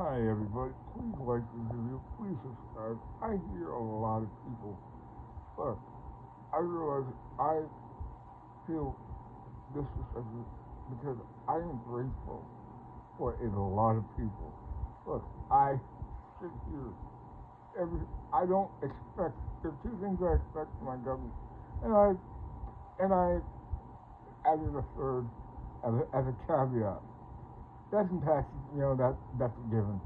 Hi everybody, please like this video, please subscribe. I hear a lot of people. Look, I realize I feel disrespected because I am grateful for a lot of people. Look, I sit here I don't expect, there are two things I expect from my government. And I added a third as a caveat. Death and taxes, that's a given.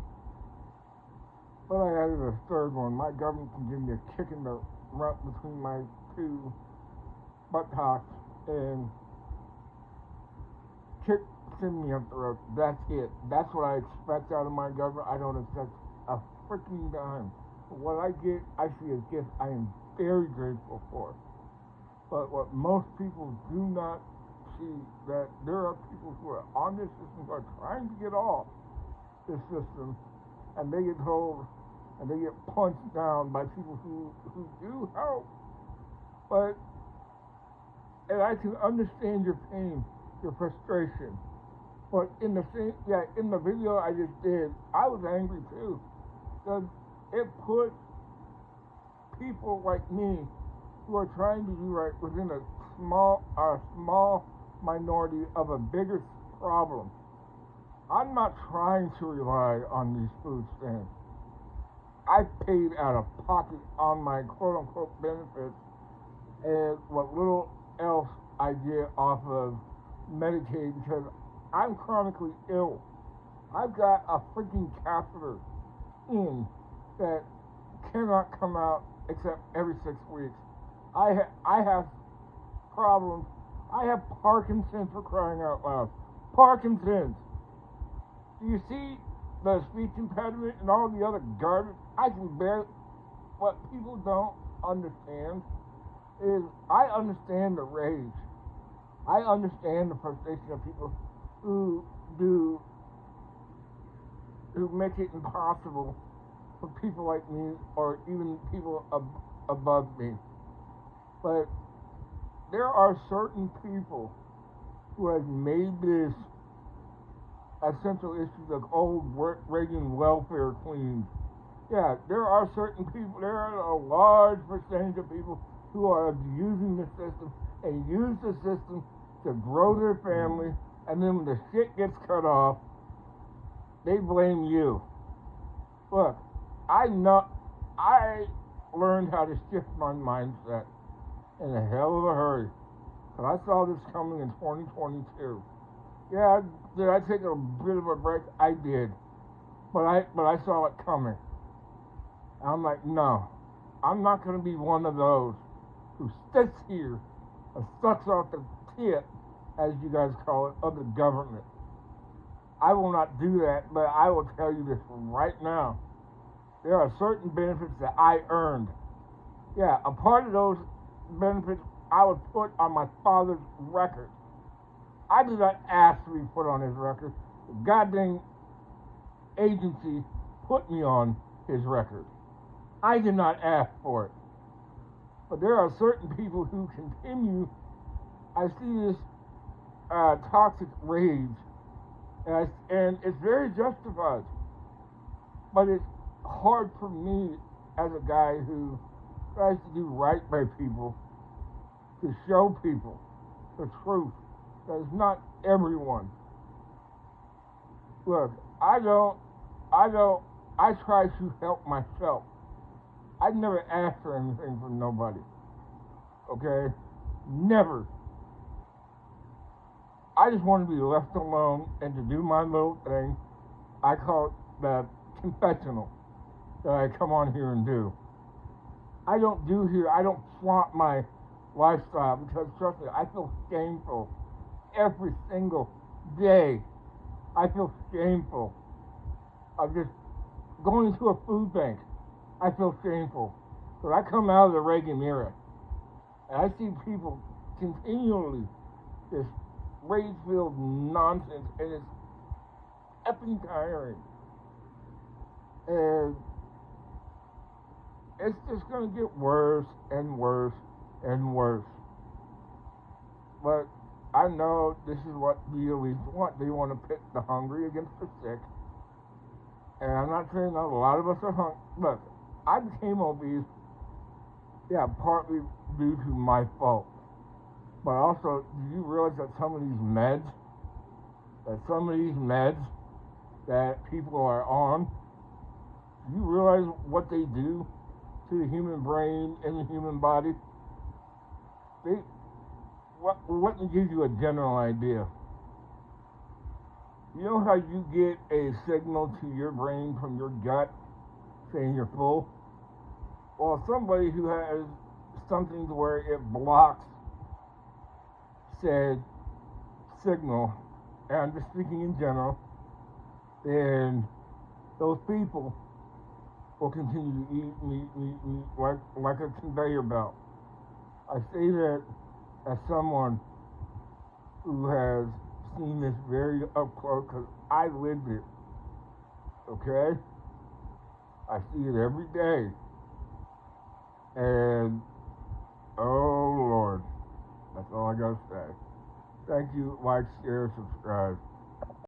But I added a third one. My government can give me a kick in the rump between my two buttocks and send me up the road. That's it. That's what I expect out of my government. I don't expect a freaking dime. What I get, I see as gifts I am very grateful for. But what most people do not see, that there are people who are on this system who are trying to get off this system, and they get told and they get punched down by people who do help. But and I can understand your pain, your frustration. But in the video I just did, I was angry too. Because it put people like me who are trying to do right within a small minority of a bigger problem. I'm not trying to rely on these food stamps. I paid out of pocket on my quote unquote benefits and what little else I get off of Medicaid because I'm chronically ill. I've got a freaking catheter in that cannot come out except every 6 weeks. I have problems. I have Parkinson's, for crying out loud. Parkinson's. Do you see the speech impediment and all the other garbage? I can bear. What people don't understand is I understand the rage. I understand the frustration of people who do who make it impossible for people like me or even people above me. But there are certain people who have made this essential issues of old Reagan welfare queens. Yeah, there are certain people, there are a large percentage of people who are abusing the system and use the system to grow their family, and then when the shit gets cut off, they blame you. Look, I learned how to shift my mindset in a hell of a hurry. And I saw this coming in 2022. Yeah, did I take a bit of a break? I did. But I saw it coming. And I'm like, no. I'm not going to be one of those who sits here and sucks off the tit, as you guys call it, of the government. I will not do that, but I will tell you this right now. There are certain benefits that I earned. Yeah, a part of those benefits I would put on my father's record. I did not ask to be put on his record. The goddamn agency put me on his record. I did not ask for it. But there are certain people who continue. I see this toxic rage, and it's very justified. But it's hard for me as a guy who tries to do right by people to show people the truth. That is not everyone. Look, I try to help myself. I never ask for anything from nobody. Okay? Never. I just want to be left alone and to do my little thing. I call it the confessional that I come on here and do. I don't flaunt my lifestyle because, trust me, I feel shameful every single day. I feel shameful of just going to a food bank. I feel shameful. But I come out of the Reagan era and I see people continually this rage-filled nonsense, and it's effing tiring. And it's just going to get worse and worse and worse. But I know this is what the elites want. They want to pit the hungry against the sick. And I'm not saying that a lot of us are hungry. Look, I became obese, yeah, partly due to my fault. But also, do you realize that some of these meds that people are on, do you realize what they do to the human brain and the human body? They, let me give you a general idea. You know how you get a signal to your brain from your gut saying you're full? Well, somebody who has something to where it blocks said signal, and I'm just speaking in general, then those people will continue to eat like a conveyor belt. I say that as someone who has seen this very up close because I lived it. Okay? I see it every day. And, oh Lord, that's all I gotta say. Thank you. Like, share, subscribe.